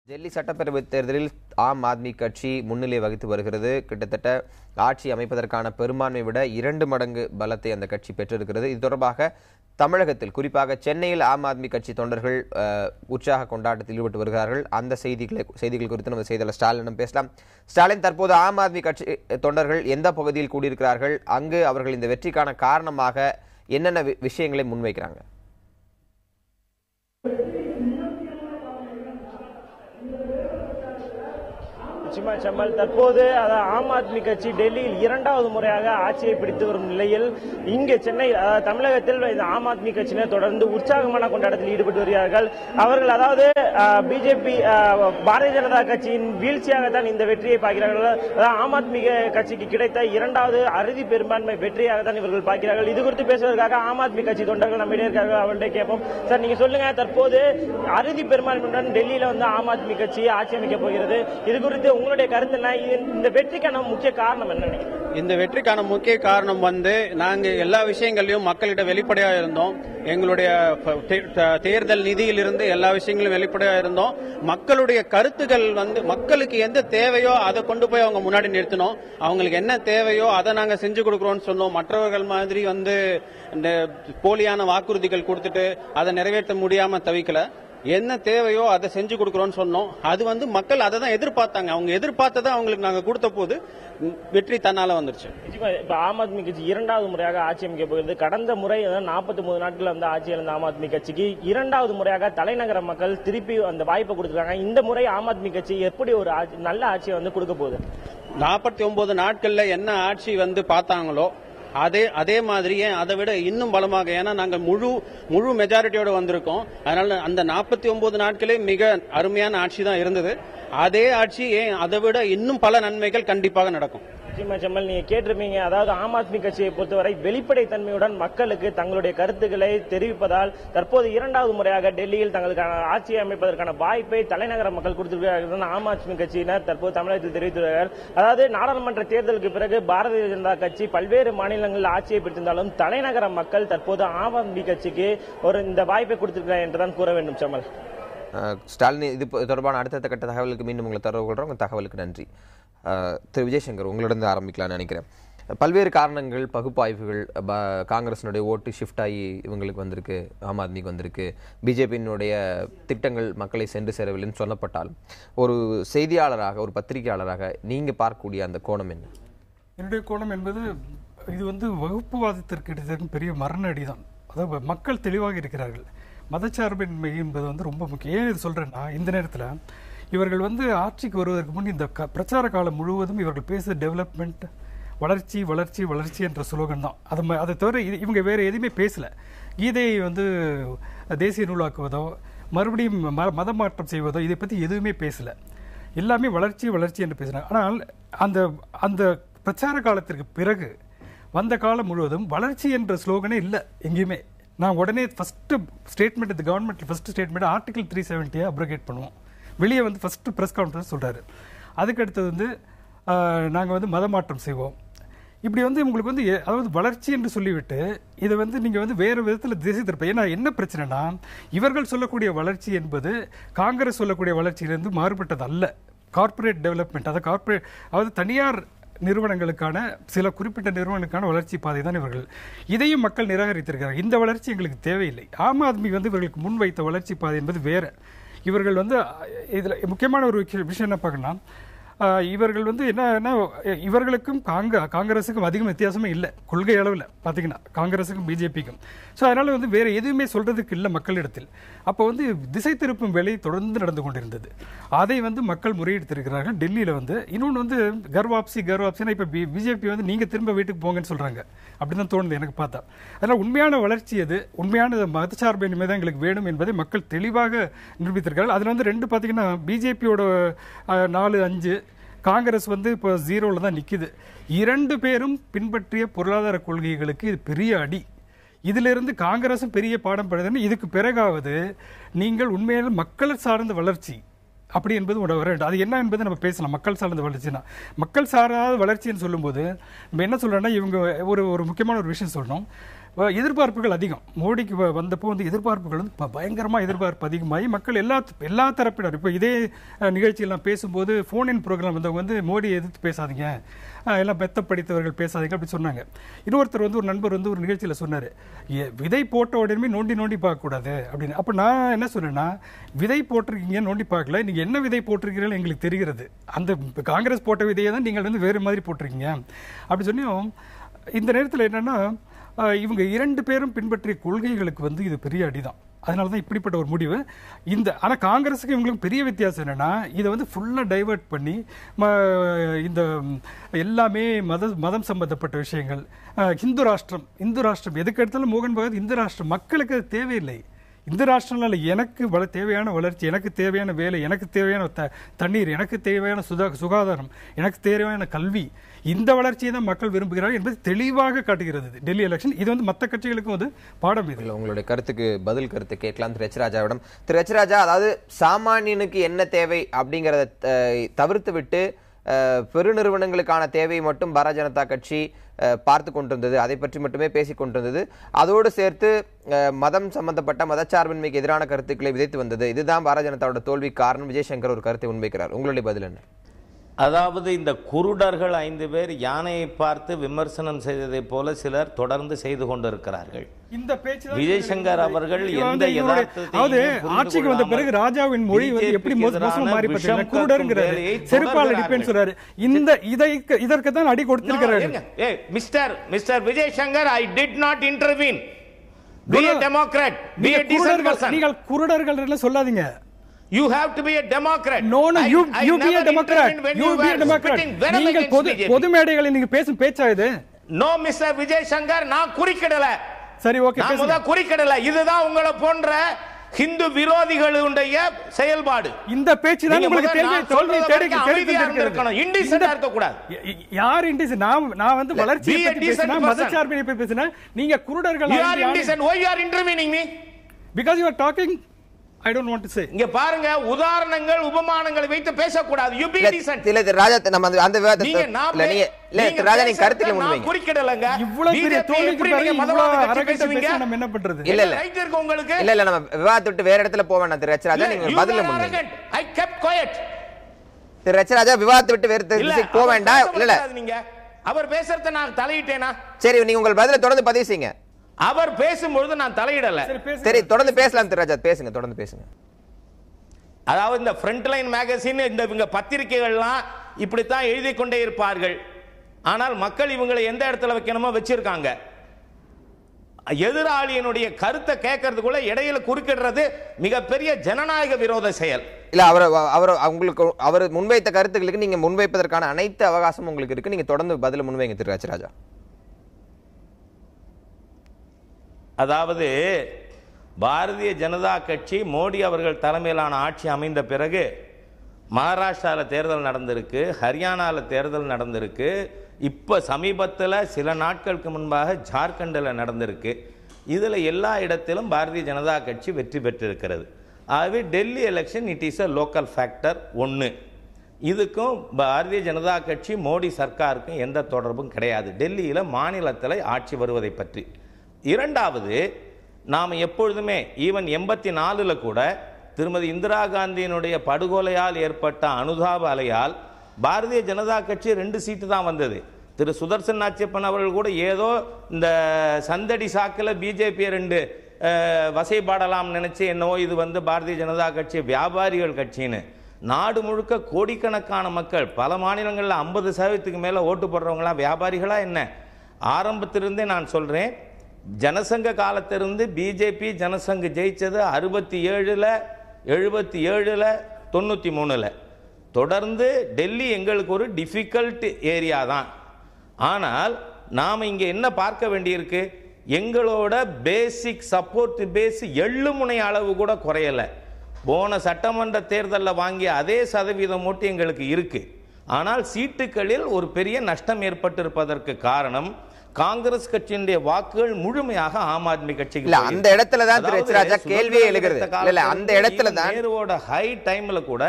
டெல்லி சட்டப்பேரவை தேர்தலில் ஆம் ஆத்மி கட்சி முன்னிலை வகித்து வருகிறது. கிட்டத்தட்ட ஆட்சி அமைப்பதற்கான பெரும்பான்மை விட 2 மடங்கு பலத்தை அந்த கட்சி பெற்றிருக்கிறது. இது தொடர்பாக தமிழகத்தில் குறிப்பாக சென்னையில் ஆம் ஆத்மி கட்சி தொண்டர்கள் உற்சாக கொண்டாட்டத்தில் ஈடுபட்டு வருகிறார்கள். அந்த செய்திகள் குறித்து நம்ம செய்தியாளர் ஸ்டாலினிடம் பேசலாம். ஸ்டாலின், தற்போது ஆம் ஆத்மி கட்சி தொண்டர்கள் எந்த பகுதியில் கூடியிருக்கிறார்கள்? அங்கு அவர்கள் இந்த வெற்றிக்கான காரணமாக என்னென்ன விஷயங்களை முன்வைக்கிறாங்க? செம்மல், தற்போது ஆம் ஆத்மி கட்சி டெல்லியில் 2வது முறையாக ஆட்சியை பிடித்து வரும் நிலையில் இங்கு சென்னை தமிழகத்தில் ஆம் ஆத்மி கட்சியினர் தொடர்ந்து உற்சாகமான கொண்டாட்டத்தில் ஈடுபட்டு வருகிறார்கள். அவர்கள் அதாவது பிஜேபி பாரதிய ஜனதா கட்சியின் வீழ்ச்சியாகத்தான் இந்த வெற்றியை பார்க்கிறார்கள். ஆம் ஆத்மி கட்சிக்கு கிடைத்த 2வது அறுதி பெரும்பான்மை வெற்றியாகத்தான் இவர்கள் பார்க்கிறார்கள். இது குறித்து பேசுவதற்காக ஆம் ஆத்மி கட்சி தொண்டர்கள் நம்மிடையே இருக்கார்கள். அவர்கிட்ட கேட்போம். சார், நீங்க சொல்லுங்க, தற்போது அறுதி பெரும்பான்மையுடன் டெல்லியில ஆம் ஆத்மி கட்சி ஆட்சி அமைக்க போகிறது. இது குறித்து உங்களுடைய கருத்து என்ன? இந்த வெற்றிக்கான முக்கிய காரணம் என்ன? இந்த வெற்றிக்கான முக்கிய காரணம் நாங்க எல்லா விஷயங்களையும் மக்களிடம் வெளிப்படையா இருந்தோம். எங்களுடைய தேர்தல் நிதியிலிருந்து எல்லா விஷயங்களும் வெளிப்படையா இருந்தோம். மக்களுடைய கருத்துக்கள் மக்களுக்கு எந்த தேவையோ அதை கொண்டு போய் அவங்க முன்னாடி நிறுத்தினோம். அவங்களுக்கு என்ன தேவையோ அதை நாங்க செஞ்சு கொடுக்கிறோம்னு சொன்னோம். மற்றவர்கள் மாதிரி இந்த போலியான வாக்குறுதிகள் கொடுத்துட்டு அதை நிறைவேற்ற முடியாம தவிக்கல. என்ன தேவையோ அதை செஞ்சு கொடுக்கிறோம்னு சொன்னோம். அது மக்கள் அதை தான் எதிர்பார்த்தாங்க. அவங்க எதிர்பார்த்ததை அவங்களுக்கு நாங்க கொடுத்த போது வெற்றி தன்னால வந்துருச்சு. இப்ப ஆம் ஆத்மி கட்சி 2வது முறையாக ஆட்சி அமைக்க போகிறது. கடந்த முறை 49 நாட்கள் ஆட்சியில் இருந்த ஆம் ஆத்மி கட்சிக்கு 2வது முறையாக தலைநகர மக்கள் திருப்பி அந்த வாய்ப்பை கொடுத்திருக்காங்க. இந்த முறை ஆம் ஆத்மி கட்சி எப்படி ஒரு நல்ல ஆட்சியை கொடுக்க போகுது? 49 நாட்கள்ல என்ன ஆட்சி பார்த்தாங்களோ அதே மாதிரியே அதை விட இன்னும் பலமாக, ஏன்னா நாங்க முழு மெஜாரிட்டியோட வந்திருக்கோம். அதனால அந்த 49 நாட்களே மிக அருமையான ஆட்சி தான் இருந்தது. அதே ஆட்சி அதை விட இன்னும் பல நன்மைகள் கண்டிப்பாக நடக்கும். செம்மல், நீங்க கேட்டிருப்பீங்க, அதாவது ஆம் ஆத்மி கட்சியை பொறுத்தவரை வெளிப்படைத்தன்மையுடன் மக்களுக்கு தங்களுடைய கருத்துக்களை தெரிவிப்பதால் தற்போது 2வது முறையாக டெல்லியில் தங்களுக்கான ஆட்சியை அமைப்பதற்கான வாய்ப்பை தலைநகர மக்கள் கொடுத்திருக்கிறார்கள். ஆம் ஆத்மி கட்சியினர் தற்போது தமிழகத்தில் தெரிவித்துள்ளார்கள். அதாவது நாடாளுமன்ற தேர்தலுக்கு பிறகு பாரதிய ஜனதா கட்சி பல்வேறு மாநிலங்களில் ஆட்சியை பெற்றிருந்தாலும் தலைநகர மக்கள் தற்போது ஆம் ஆத்மி கட்சிக்கு இந்த வாய்ப்பை கொடுத்திருக்கிறார் என்றுதான் கூற வேண்டும். செம்மல், ஸ்டாலின், இது தொடர்பான அடுத்த கட்ட தகவலுக்கு மீண்டும் உங்களை தொடர்பு கொள்றோம். உங்கள் தகவலுக்கு நன்றி. திரு விஜயசங்கர், உங்களிடம் ஆரம்பிக்கலாம்னு நினைக்கிறேன். பல்வேறு காரணங்கள், பகுப்பாய்வுகள், காங்கிரஸினுடைய ஓட்டு ஷிஃப்ட் ஆகி இவங்களுக்கு வந்திருக்கு, ஆம் ஆத்மிக்கு வந்திருக்கு, பிஜேபியினுடைய திட்டங்கள் மக்களை சென்று சேரவில்லைன்னு சொல்லப்பட்டாலும் ஒரு செய்தியாளராக, ஒரு பத்திரிகையாளராக நீங்க பார்க்கக்கூடிய அந்த கோணம் என்ன? என்னுடைய கோணம் என்பது இது வகுப்புவாதத்திற்கு எடுத்த பெரிய மரணடி தான். அதாவது மக்கள் தெளிவாக இருக்கிறார்கள். மதச்சார்பின்மை என்பது ரொம்ப முக்கியம். ஏன் இது சொல்றேன்னா, இந்த நேரத்தில் இவர்கள் ஆட்சிக்கு வருவதற்கு முன் இந்த பிரச்சார காலம் முழுவதும் இவர்கள் பேச டெவலப்மெண்ட், வளர்ச்சி வளர்ச்சி வளர்ச்சி என்ற ஸ்லோகன் தான். அதை தவிர இவங்க வேற எதுவுமே பேசல. கீதையை தேசிய நூலாக்குவதோ மறுபடியும் மதமாற்றம் செய்வதோ இதை பற்றி எதுவுமே பேசல. எல்லாமே வளர்ச்சி வளர்ச்சி என்று பேசினாங்க. ஆனால் அந்த அந்த பிரச்சார காலத்திற்கு பிறகு வந்த காலம் முழுவதும் வளர்ச்சி என்ற ஸ்லோகனே இல்லை எங்கேயுமே. நான் உடனே ஃபர்ஸ்ட் ஸ்டேட்மெண்ட், இந்த கவர்மெண்ட் ஃபர்ஸ்ட் ஸ்டேட்மெண்ட் ஆர்டிகல் 370 அப்ரோகேட் பண்ணுவோம். வெளியே ஃபர்ஸ்ட் பிரஸ் கான்ஃபரன்ஸ் சொல்றாரு. அதுக்கு அடுத்தது நாங்கள் மதமாற்றம் செய்வோம். இப்படி உங்களுக்கு அதாவது வளர்ச்சி என்று சொல்லிவிட்டு இதை நீங்க வேறு விதத்தில் திசை திருப்ப. ஏன்னா என்ன பிரச்சனைனா, இவர்கள் சொல்லக்கூடிய வளர்ச்சி என்பது காங்கிரஸ் சொல்லக்கூடிய வளர்ச்சியிலிருந்து மாறுபட்டது அல்ல. கார்பரேட் டெவலப்மெண்ட், அதாவது தனியார் நிறுவனங்களுக்கான, சில குறிப்பிட்ட நிறுவனங்களுக்கான வளர்ச்சி பாதை தான் இவர்கள். இதையும் மக்கள் நிராகரித்திருக்கிறார்கள். இந்த வளர்ச்சி எங்களுக்கு தேவையில்லை. ஆம் ஆத்மி இவர்களுக்கு முன்வைத்த வளர்ச்சி பாதை என்பது வேற. இவர்கள் இதுல முக்கியமான ஒரு விஷயம் என்ன பார்க்கணும், இவர்கள் என்ன இவர்களுக்கும் காங்கிரஸுக்கும் அதிகம் வித்தியாசமே இல்லை கொள்கை அளவில் பார்த்தீங்கன்னா, காங்கிரஸுக்கும் பிஜேபிக்கும். ஸோ அதனால வேற எதுவுமே சொல்றதுக்கு இல்லை மக்களிடத்தில். அப்போ திசை திருப்பும் வேலை தொடர்ந்து நடந்து கொண்டிருந்தது. அதை மக்கள் முறையெடுத்திருக்கிறார்கள். டெல்லியில் இன்னொன்று கர்வாப்சினா இப்போ பிஜேபி நீங்க திரும்ப வீட்டுக்கு போங்கன்னு சொல்றாங்க. அப்படிதான் தோணுது எனக்கு பார்த்தா. அதனால உண்மையான வளர்ச்சி எது, உண்மையான மதச்சார்பின்மை தான் எங்களுக்கு வேணும் என்பதை மக்கள் தெளிவாக நிரூபித்திருக்கிறார்கள். அதில் 2 பார்த்தீங்கன்னா, பிஜேபியோட 4-5, காங்கிரஸ் இப்போ 0ல தான் நிக்குது. 2 பேரும் பின்பற்றிய பொருளாதார கொள்கைகளுக்கு இது பெரிய அடி. இதிலிருந்து காங்கிரசும் பெரிய பாடம் படுதுன்னு இதுக்கு பிறகாவது நீங்கள் உண்மையான மக்கள் சார்ந்த வளர்ச்சி அப்படி என்பது வர வேண்டும். அது என்ன என்பது நம்ம பேசலாம். மக்கள் சார்ந்த வளர்ச்சினா, மக்கள் சாராத வளர்ச்சின்னு சொல்லும்போது நம்ம என்ன சொல்றோம்னா, இவங்க ஒரு முக்கியமான ஒரு விஷயம் சொல்லணும். எதிர்பார்ப்புகள் அதிகம். மோடிக்கு வந்தப்போ வந்து எதிர்பார்ப்புகள் வந்து பயங்கரமாக எதிர்பார்ப்பு அதிகமாகி மக்கள் எல்லா தரப்பினர் இப்போ இதே நிகழ்ச்சியெல்லாம் பேசும்போது ஃபோன்-இன் ப்ரோக்ராம் வந்தவங்க வந்து மோடியை எதிர்த்து பேசாதீங்க, எல்லாம் பெத்த படித்தவர்கள் பேசாதீங்க அப்படி சொன்னாங்க. இன்னொருத்தர் வந்து ஒரு நண்பர் வந்து ஒரு நிகழ்ச்சியில் சொன்னார், விதை போட்ட உடனே நோண்டி பார்க்கக்கூடாது அப்படின்னு. அப்போ நான் என்ன சொன்னேன்னா, விதை போட்டிருக்கீங்க, நோண்டி பார்க்கல, நீங்கள் என்ன விதை போட்டிருக்கிறீர்கள் எங்களுக்கு தெரிகிறது. அந்த காங்கிரஸ் போட்ட விதையை தான் நீங்கள் வந்து வேறு மாதிரி போட்டிருக்கீங்க அப்படி சொன்னியும். இந்த நேரத்தில் என்னென்னா, இவங்க 2 பேரும் பின்பற்றிய கொள்கைகளுக்கு வந்து இது பெரிய அடிதான். அதனால தான் இப்படிப்பட்ட ஒரு முடிவு. ஆனால் காங்கிரஸுக்கு இவங்களுக்கு பெரிய வித்தியாசம் என்னென்னா, இதை வந்து ஃபுல்லாக டைவர்ட் பண்ணி இந்த எல்லாமே மதம் சம்பந்தப்பட்ட விஷயங்கள், இந்து ராஷ்டிரம் எதுக்கு எடுத்தாலும் மோகன் பகவத் இந்து ராஷ்டிரம் மக்களுக்கு அது தேவையில்லை. இந்த ராஷ்டிரம்னால எனக்கு தேவையான வளர்ச்சி, எனக்கு தேவையான வேலை, எனக்கு தேவையான தண்ணீர், எனக்கு தேவையான சுகாதாரம், எனக்கு தேவையான கல்வி, இந்த வளர்ச்சியை தான் மக்கள் விரும்புகிறார்கள் என்பது தெளிவாக காட்டுகிறது டெல்லி எலெக்ஷன். இது வந்து மற்ற கட்சிகளுக்கும் வந்து பாடம். இது உங்களுடைய கருத்துக்கு பதில் கருத்து கேட்கலாம் திரு எச் ராஜாவிடம். திரு எச் ராஜா, அதாவது சாமானியனுக்கு என்ன தேவை அப்படிங்கிறத தவிர்த்து விட்டு பெருநிறுவனங்களுக்கான தேவையை மட்டும் பாரதிய ஜனதா கட்சி பார்த்து கொண்டிருந்தது, அதை பற்றி மட்டுமே பேசிக் கொண்டிருந்தது. அதோடு சேர்த்து மதம் சம்பந்தப்பட்ட மதச்சார்பின்மைக்கு எதிரான கருத்துக்களை விதைத்து வந்தது. இதுதான் பாரதிய ஜனதாவோட தோல்வி காரணம். விஜயசங்கர் ஒரு கருத்தை முன்வைக்கிறார். உங்களுடைய பதில் என்ன? அதாவது இந்த குருடர்கள் 5 பேர் யானையை பார்த்து விமர்சனம் செய்ததை போல சிலர் தொடர்ந்து செய்து கொண்டிருக்கிறார்கள். இந்த பேச்சு விஜயசங்கர் அவர்கள் எந்த ஆட்சிக்கு வந்த பிறகு ராஜாவின் மொழி வந்து எப்படி மோசமா மாறிப்பட்டது, குருடர்ங்கிறாரு, செருப்பால் அடிப்பேன்னு சொல்றாரு. இதற்கு தான் அடி கொடுத்திருக்கிறாரு. Mister Vijayashankar, I did not intervene. Be a Democrat, be a decent person. நீங்கள் குருடர்கள் சொல்லாதீங்க. You have to be a Democrat. No, you be a Democrat. You be a Democrat. நீங்கள் பொது மேடைகளில் நீங்க பேசும் பேச்சா இது? No, Mr. விஜயசங்கர், நான் குறிக்கிடல. சரி, ஓகே, நான் முத குறிக்கிடல. இதுதான் உங்களை போன்ற ஹிந்து விரோதிகளுடைய செயல்பாடு. இந்த பேச்சு தான் உங்களுக்கு இன்டிசென்ட்டா இருக்க கூடாது. யார் இன்டிசென்ட்? நான் வந்து வளர்ச்சி பத்தி பேசினா, மதச்சார்பினை பத்தி பேசினா, நீங்க குருடர்கள். You are indecent. Why you are intervening me? Because you are talking. I don't want to say. இங்க பாருங்க, உதாரணங்கள் உபமானங்களை வைத்து பேசக்கூடாது. You be decent. இல்ல ராஜா, நம்ம அந்த விவாதத்தை இல்ல ராஜா, நீங்க கருத்துக்களை முன்வைங்க. குறிக்கிடலங்க. இவ்வளவு பெரிய தோல்விக்கு பிறகு இவ்வளவு அரகட்ட பேச நம்ம என்ன பண்றது? இல்ல உங்களுக்கு இல்ல நம்ம விவாதத்தை விட்டு வேற இடத்துல போக வேண்டாம் திரு எச் ராஜா, நீங்க பதில முன்வைங்க. I kept quiet. Thiru H Raja, விவாதத்தை விட்டு வேற இடத்துக்கு போக வேண்டாம். இல்ல நீங்க அவர் பேசுறத நான் தலையிட்டேனா? சரி, நீங்க உங்க பதில தொடர்ந்து பதிவு செய்யுங்க. அவர் பேசும்போது நான் தலையிடல. சரி, தொடர்ந்து பேசலாம் திரு ராஜா, பேசுங்க, தொடர்ந்து பேசுங்க. அதாவது இந்த ஃப்ரண்ட்-லைன் மேகசின், இந்த பத்திரிகைகள்லாம் இப்படித்தான் எழுதி கொண்டே இருப்பார்கள். ஆனால் மக்கள் இவங்களை எந்த இடத்துல வைக்கணுமோ வச்சிருக்காங்க. எதிராளியினுடைய கருத்தை கேட்கறதுக்குள்ள இடையில குறுக்கிடுறது மிகப்பெரிய ஜனநாயக விரோத செயல். இல்ல அவர் முன்வைத்த கருத்துக்களுக்கு நீங்க முன்வைப்பதற்கான அனைத்து அவகாசமும் உங்களுக்கு இருக்கு. நீங்க தொடர்ந்து பதில முன்வைங்க திரு எச் ராஜா. அதாவது பாரதிய ஜனதா கட்சி மோடி அவர்கள் தலைமையிலான ஆட்சி அமைந்த பிறகு மகாராஷ்டிராவில் தேர்தல் நடந்திருக்கு, ஹரியானாவில் தேர்தல் நடந்திருக்கு, இப்போ சமீபத்தில் சில நாட்களுக்கு முன்பாக ஜார்க்கண்டில் நடந்திருக்கு. இதில் எல்லா இடத்திலும் பாரதிய ஜனதா கட்சி வெற்றி பெற்றிருக்கிறது. ஆகவே Delhi election it is a local factor. 1, இதுக்கும் பாரதிய ஜனதா கட்சி மோடி சர்க்காருக்கும் எந்த தொடர்பும் கிடையாது, டெல்லியில் மாநிலத்தில் ஆட்சி வருவதை பற்றி. 2வது, நாம் எப்பொழுதுமே ஈவன் 84 கூட திருமதி இந்திரா காந்தியினுடைய படுகொலையால் ஏற்பட்ட அனுதாப அலையால் பாரதிய ஜனதா கட்சி 2 சீட்டு தான் வந்தது. திரு சுதர்சன் நாச்சியப்பன் அவர்கள் கூட ஏதோ இந்த சந்தடி சாக்கில் பிஜேபி 2 வசைபாடலாம் நினைச்சு என்னவோ இது வந்து பாரதிய ஜனதா கட்சி வியாபாரிகள் கட்சின்னு. நாடு முழுக்க கோடிக்கணக்கான மக்கள், பல மாநிலங்களில் 50% மேலே ஓட்டு போடுறவங்களாம் வியாபாரிகளா என்ன? ஆரம்பத்திலிருந்தே நான் சொல்றேன், ஜனசங்க காலத்திலிருந்து பிஜேபி ஜனசங்க ஜெயிச்சது 67, 77, 93. தொடர்ந்து டெல்லி எங்களுக்கு ஒரு டிஃபிகல்ட் ஏரியா தான். ஆனால் நாம் இங்கே என்ன பார்க்க வேண்டியிருக்கு, எங்களோட பேசிக் சப்போர்ட் பேஸ் எள்ளுமுனை அளவு கூட குறையலை. போன சட்டமன்ற தேர்தலில் வாங்கிய அதே சதவீதம் மட்டும் எங்களுக்கு இருக்கு. ஆனால் சீட்டுகளில் ஒரு பெரிய நஷ்டம் ஏற்பட்டிருப்பதற்கு காரணம் காங்கிரஸ் கட்சியினுடைய வாக்குகள் முழுமையாக ஆம் ஆத்மி கட்சிக்கு. இல்ல அந்த இடத்துல தான் திரு எச் ராஜா கேள்வியே எழுகிறது. இல்ல அந்த இடத்துல தான் நேருவோட ஹை டைம்ல கூட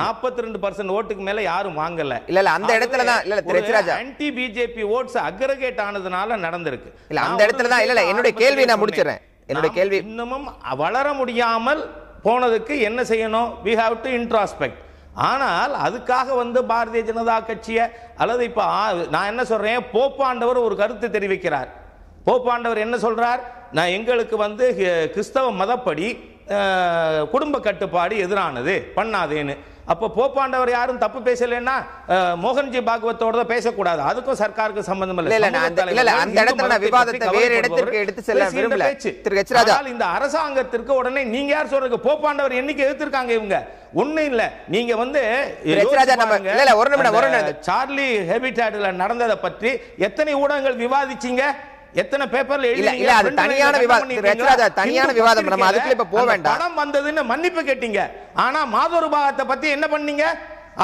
42% ஓட்டுக்கு மேல யாரும் வாங்கல. இல்ல அந்த இடத்துல தான் இல்ல திரு எச் ராஜா ஆன்டி பிஜேபி ஓட்ஸ் அக்ரிகேட் ஆனதுனால நடந்திருக்கு. இல்ல அந்த இடத்துல தான் இல்ல என்னுடைய கேள்வி நான் முடிச்சிடுறேன். என்னுடைய கேள்வி இன்னமும் வளர முடியாமல் போனதுக்கு என்ன செய்யணும்? we have to introspect. ஆனால் அதுக்காக பாரதிய ஜனதா கட்சியை அல்லது இப்ப நான் என்ன சொல்றேன், போப்பாண்டவர் ஒரு கருத்து தெரிவிக்கிறார். போப்பாண்டவர் என்ன சொல்றார்? நான் எங்களுக்கு கிறிஸ்தவ மதப்படி குடும்ப கட்டுப்பாடு எதிரானது பண்ணாதேன்னு. அப்ப போப்பாண்டவர் யாரும் தப்பு பேசலன்னா மோகன்ஜி பாகவத்தோட பேசக்கூடாது, அதுக்கும் சர்க்காருக்கு சம்பந்தம் இல்லை. அந்த இடத்துல நான் விவாதத்தை வேற இடத்துக்கு எடுத்து செல்ல விரும்பல திரு எச் ராஜா. இந்த அரசாங்கத்திற்கு உடனே நீங்க யார் சொல்றது? போப்பாண்டவர் என்னைக்கு எதிர்த்திருக்காங்க இவங்க? ஒண்ணு இல்ல. நீங்க சார்லி ஹெபிடாட்ல நடந்ததை பற்றி எத்தனை ஊடகங்கள் விவாதிச்சீங்க? எத்தனை பேப்பர்ல இல்ல அது தனியான விவாதம், தனியான விவாதம். நம்ம அதுக்கு இப்ப போக வேண்டாம். படம் வந்ததுன்னு மன்னிப்பு கேட்டீங்க, ஆனா மாதொரு பாகத்தை பத்தி என்ன பண்ணீங்க?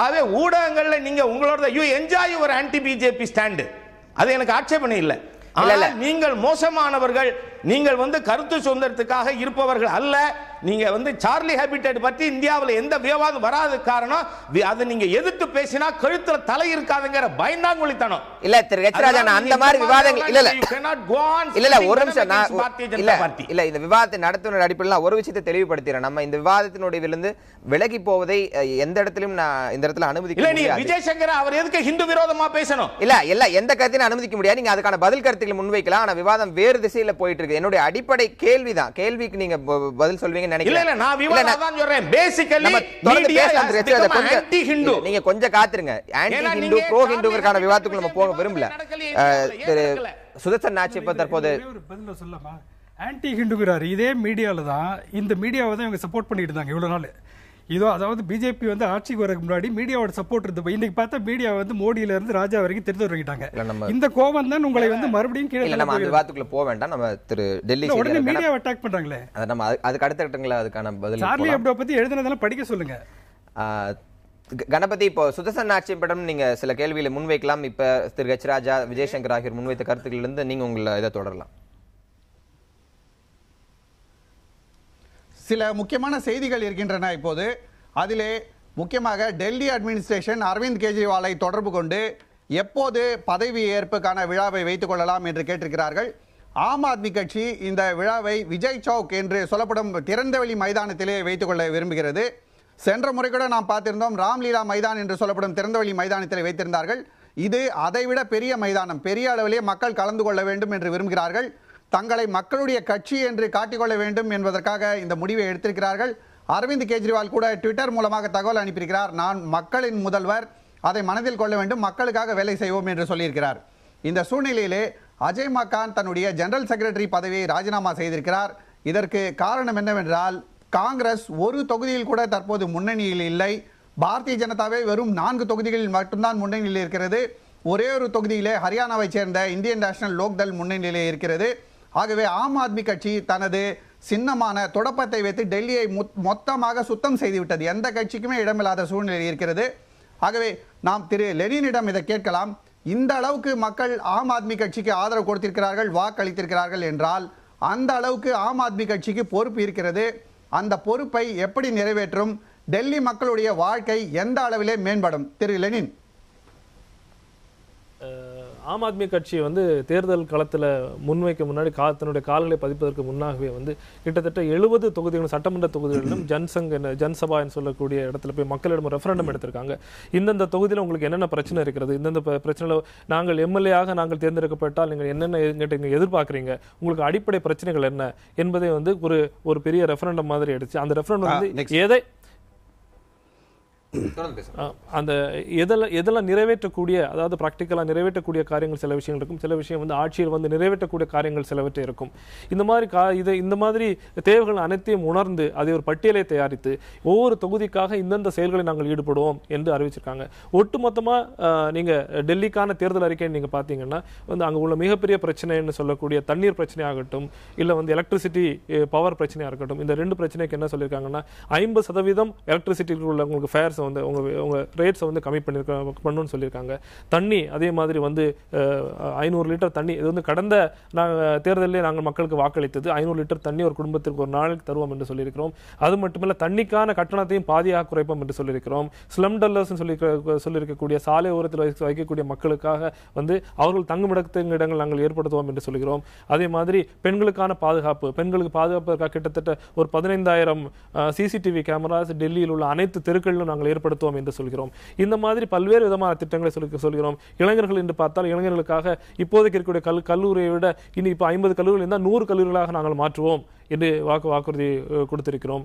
ஆவே ஊடகங்கள்ல நீங்க உங்களோட you enjoy your anti BJP stand, அது எனக்கு ஆட்சேபனை இல்லை. நீங்கள் மோசமானவர்கள், நீங்கள் கருத்து சுதந்திரத்துக்காக இருப்பவர்கள் அல்ல. நீங்க சார்லி ஹேபிடேட் பற்றி இந்தியாவில் எந்த விவாதம் வராத காரணம் அதை நீங்க எதிர்த்து பேசினா கழுத்துல தலை இருக்காதுங்கிற பயந்தாங்குழித்தனம். இல்ல திரு எச் ராஜா நான் அந்த மாதிரி விவாதங்கள் இல்ல ஒரு நிமிஷம் இல்ல இந்த விவாதத்தை நடத்துகிற அடிப்படையில் ஒரு விஷயத்தை தெளிவுபடுத்துறேன். நம்ம இந்த விவாதத்தினுடைய விலகி போவதை எந்த இடத்திலும் நான் இந்த இடத்துல அனுமதிக்க முடியாது. விஜயசங்கர் அவர் எதுக்கு ஹிந்து விரோதமா பேசணும்? இல்ல எந்த கருத்தையும் அனுமதிக்க முடியாது. நீங்க அதுக்கான பதில் கருத்துக்கள் முன்வைக்கலாம். ஆனா விவாதம் வேறு திசையில போயிட்டு இருக்கு. என்னுடைய அடிப்படை கேள்விதான், கேள்விக்கு நீங்க பதில் சொல்வீங்க நினைக்கிறேன். நீங்க கொஞ்சம் காத்துருங்க. ஆன்டி ஹிந்து ப்ரோ ஹிந்துக்கான விவாதத்துக்கு நம்ம போக விரும்பல. சுதர்சன் நாச்சி இப்ப தற்போது சொல்லலாமா? ஆன்டி ஹிந்துங்கிறாரு. இதே மீடியால தான் இந்த மீடியாவை தான் இவங்க சப்போர்ட் பண்ணிட்டு இருந்தாங்க இவ்வளவு நாள். இதோ அதாவது பிஜேபி ஆட்சிக்கு வரக்கு முன்னாடி மீடியாவோட சப்போர்ட் இருந்தது. இன்னைக்கு பார்த்தா மீடியா மோடியில இருந்து ராஜா வரைக்கும் தெரிந்து வருகிட்டாங்க. இந்த கோபம் தான் உங்களை மறுபடியும் கீழே நம்ம அந்த விவாதத்துக்குள்ள போக வேண்டாம். நம்ம திரு டெல்லி உடனே மீடியாவை அட்டாக் பண்றாங்களே, அத நம்ம அதுக்கு அடுத்த கட்டங்கள அதுக்கான பதில் சார்லி ஹெப்டோ பத்தி எழுதுனதெல்லாம் படிக்க சொல்லுங்க. கணபதி, இப்போ சுதர்சன் நாச்சி படம் நீங்க சில கேள்விகளை முன்வைக்கலாம். இப்ப திரு எச் ராஜா, விஜயசங்கர் ஆகியோர் முன்வைத்த கருத்துக்கள் இருந்து நீங்க உங்களை இதை தொடரலாம். சில முக்கியமான செய்திகள் இருக்கின்றன இப்போது. அதிலே முக்கியமாக டெல்லி அட்மினிஸ்ட்ரேஷன் அரவிந்த் கெஜ்ரிவாலை தொடர்பு கொண்டு எப்போது பதவி ஏற்புக்கான விழாவை வைத்துக் கொள்ளலாம் என்று கேட்டிருக்கிறார்கள். ஆம் ஆத்மி கட்சி இந்த விழாவை விஜய் சவுக் என்று சொல்லப்படும் திறந்தவெளி மைதானத்திலே வைத்துக் கொள்ள விரும்புகிறது. சென்ற முறை கூட நாம் பார்த்திருந்தோம், ராம்லீலா மைதான் என்று சொல்லப்படும் திறந்தவெளி மைதானத்தில் வைத்திருந்தார்கள். இது அதைவிட பெரிய மைதானம், பெரிய அளவிலே மக்கள் கலந்து கொள்ள வேண்டும் என்று விரும்புகிறார்கள். தங்களை மக்களுடைய கட்சி என்று காட்டிக்கொள்ள வேண்டும் என்பதற்காக இந்த முடிவை எடுத்திருக்கிறார்கள். அரவிந்த் கெஜ்ரிவால் கூட ட்விட்டர் மூலமாக தகவல் அனுப்பியிருக்கிறார். நான் மக்களின் முதல்வர், அதை மனதில் கொள்ள வேண்டும், மக்களுக்காக வேலை செய்வோம் என்று சொல்லியிருக்கிறார். இந்த சூழ்நிலையிலே அஜய் மக்கான் தன்னுடைய ஜெனரல் செக்ரட்டரி பதவியை ராஜினாமா செய்திருக்கிறார். இதற்கு காரணம் என்னவென்றால், காங்கிரஸ் ஒரு தொகுதியில் கூட தற்போது முன்னணியில் இல்லை. பாரதிய ஜனதாவே வெறும் 4 தொகுதிகளில் மட்டும்தான் முன்னணியில் இருக்கிறது. ஒரே ஒரு தொகுதியிலே ஹரியானாவை சேர்ந்த இந்தியன் நேஷனல் லோக்தள் முன்னணியிலே இருக்கிறது. ஆகவே ஆம் ஆத்மி கட்சி தனது சின்னமான தொடப்பத்தை வைத்து டெல்லியை மொத்தமாக சுத்தம் செய்துவிட்டது. எந்த கட்சிக்குமே இடமில்லாத சூழ்நிலை இருக்கிறது. ஆகவே நாம் திரு லெனினிடம் இதை கேட்கலாம். இந்த அளவுக்கு மக்கள் ஆம் ஆத்மி கட்சிக்கு ஆதரவு கொடுத்திருக்கிறார்கள், வாக்களித்திருக்கிறார்கள் என்றால் அந்த அளவுக்கு ஆம் ஆத்மி கட்சிக்கு பொறுப்பு இருக்கிறது. அந்த பொறுப்பை எப்படி நிறைவேற்றும்? டெல்லி மக்களுடைய வாழ்க்கை எந்த அளவிலே மேம்படும்? திரு லெனின். ஆம் ஆத்மி கட்சி தேர்தல் களத்தில் முன்வைக்க முன்னாடி தன்னுடைய கால்களை பதிப்பதற்கு முன்னாகவே கிட்டத்தட்ட 70 தொகுதிகளும் சட்டமன்ற தொகுதிகளிலும் ஜன்சபா சொல்லக்கூடிய இடத்துல போய் மக்களிடம் ரெஃபரண்டம் எடுத்திருக்காங்க. இந்தந்த தொகுதியில் உங்களுக்கு என்னென்ன பிரச்சனை இருக்கிறது, இந்தந்த பிரச்சனையில் நாங்கள் எம்எல்ஏயாக நாங்கள் தேர்ந்தெடுக்கப்பட்டால் நீங்கள் என்னென்ன எங்கிட்ட எதிர்பார்க்குறீங்க, உங்களுக்கு அடிப்படை பிரச்சனைகள் என்ன என்பதை ஒரு பெரிய ரெஃபரண்டம் மாதிரி எடுத்து அந்த ரெஃபரண்டம் எதை அந்த எதெல்லாம் நிறைவேற்றக்கூடிய, அதாவது பிராக்டிக்கலா நிறைவேற்றக்கூடிய காரியங்கள் சில விஷயங்கள் இருக்கும், சில விஷயம் ஆட்சியில் நிறைவேற்றக்கூடிய காரியங்கள் சிலவற்றை இருக்கும். இந்த மாதிரி தேவைகள் அனைத்தையும் உணர்ந்து அதை ஒரு பட்டியலை தயாரித்து ஒவ்வொரு தொகுதிக்காக இந்தந்த செயல்களை நாங்கள் ஈடுபடுவோம் என்று அறிவிச்சிருக்காங்க. ஒட்டுமொத்தமா நீங்க டெல்லிக்கான தேர்தல் அறிக்கை நீங்க பாத்தீங்கன்னா அங்க உள்ள மிகப்பெரிய பிரச்சனைன்னு சொல்லக்கூடிய தண்ணீர் பிரச்சனையாகட்டும், இல்ல எலக்ட்ரிசிட்டி பவர் பிரச்சனையா இருக்கட்டும், இந்த 2 பிரச்சனைக்கு என்ன சொல்லியிருக்காங்கன்னா 50% எலக்ட்ரிசிட்டிக்கு உள்ள உங்களுக்கு ஃபேர் ஃபேர்ஸை வந்து உங்க ரேட்ஸை வந்து கம்மி பண்ணணும்னு சொல்லியிருக்காங்க. தண்ணி அதே மாதிரி வந்து 500 லிட்டர் தண்ணி, இது வந்து கடந்த தேர்தலிலே நாங்கள் மக்களுக்கு வாக்களித்தது 500 லிட்டர் தண்ணி ஒரு குடும்பத்திற்கு ஒரு நாளைக்கு தருவோம் என்று சொல்லியிருக்கிறோம். அது மட்டுமல்ல, தண்ணிக்கான கட்டணத்தையும் பாதியாக குறைப்போம் என்று சொல்லியிருக்கிறோம். ஸ்லம் டல்லர்ஸ் சொல்லியிருக்கக்கூடிய சாலை ஓரத்தில் வைக்கக்கூடிய மக்களுக்காக வந்து அவர்கள் தங்குமிடத்தின் இடங்கள் நாங்கள் ஏற்படுத்துவோம் என்று சொல்கிறோம். அதே மாதிரி பெண்களுக்கான பாதுகாப்பு, பெண்களுக்கு பாதுகாப்பதற்காக கிட்டத்தட்ட ஒரு 15,000 சிசிடிவி கேமராஸ் டெல்லியில் உள்ள அனைத்து தெருக்களிலும் நாங்கள் ஏற்படுத்துவோம் என்று சொல்கிறோம். இந்த மாதிரி பல்வேறு விதமான திட்டங்களை சொல்கிறோம். இளைஞர்கள் என்று பார்த்தால் இளைஞர்களுக்காக இப்போதைக்கு இருக்கக்கூடிய கல்லூரியை விட இனி இப்போ 50 கல்லூரிகள் இருந்தால் 100 கல்லூரிகளாக நாங்கள் மாற்றுவோம் என்று வாக்குறுதி கொடுத்திருக்கிறோம்.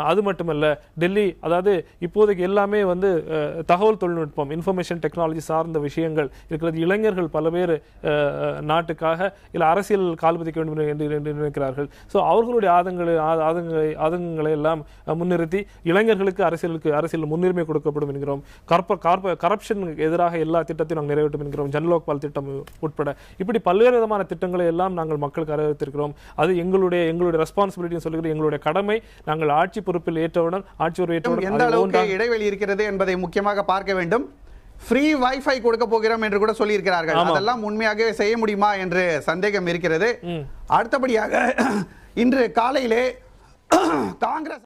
அது மட்டுமல்ல, டெல்லி அதாவது இப்போதைக்கு எல்லாமே வந்து தகவல் தொழில்நுட்பம், இன்ஃபர்மேஷன் டெக்னாலஜி சார்ந்த விஷயங்கள் இருக்கிறது. இளைஞர்கள் பல பேர் நாட்டுக்காக இல்லை அரசியல் கால்பதிக்க வேண்டும் என்று நினைக்கிறார்கள். ஸோ அவர்களுடைய ஆதங்கங்களை எல்லாம் முன்னிறுத்தி இளைஞர்களுக்கு அரசியல் முன்னுரிமை கொடுக்கப்படும் என்கிறோம். கரப்ஷன் எதிராக எல்லா திட்டத்தையும் நாங்கள் நிறைவேற்றும் என்கிறோம். ஜன்லோக்பால் திட்டம் உட்பட இப்படி பல்வேறு விதமான திட்டங்களை எல்லாம் நாங்கள் மக்களுக்கு அறிவித்திருக்கிறோம். அது எங்களுடைய ரெஸ்பான்சிபிலிட்டி சொல்லுகிற எங்களுடைய கடமை. நாங்கள் ஆட்சி பொறுப்பில் ஏற்றவுடன் எந்த அளவுக்கு இடைவெளி இருக்கிறது என்பதை முக்கியமாக பார்க்க வேண்டும். ஃப்ரீ வைஃபை கொடுக்க போகிறோம் என்று கூட சொல்லி இருக்கிறார்கள். அதெல்லாம் உண்மையாகவே செய்ய முடியுமா என்று சந்தேகம் இருக்கிறது. அடுத்தபடியாக இன்று காலையிலே காங்கிரஸ்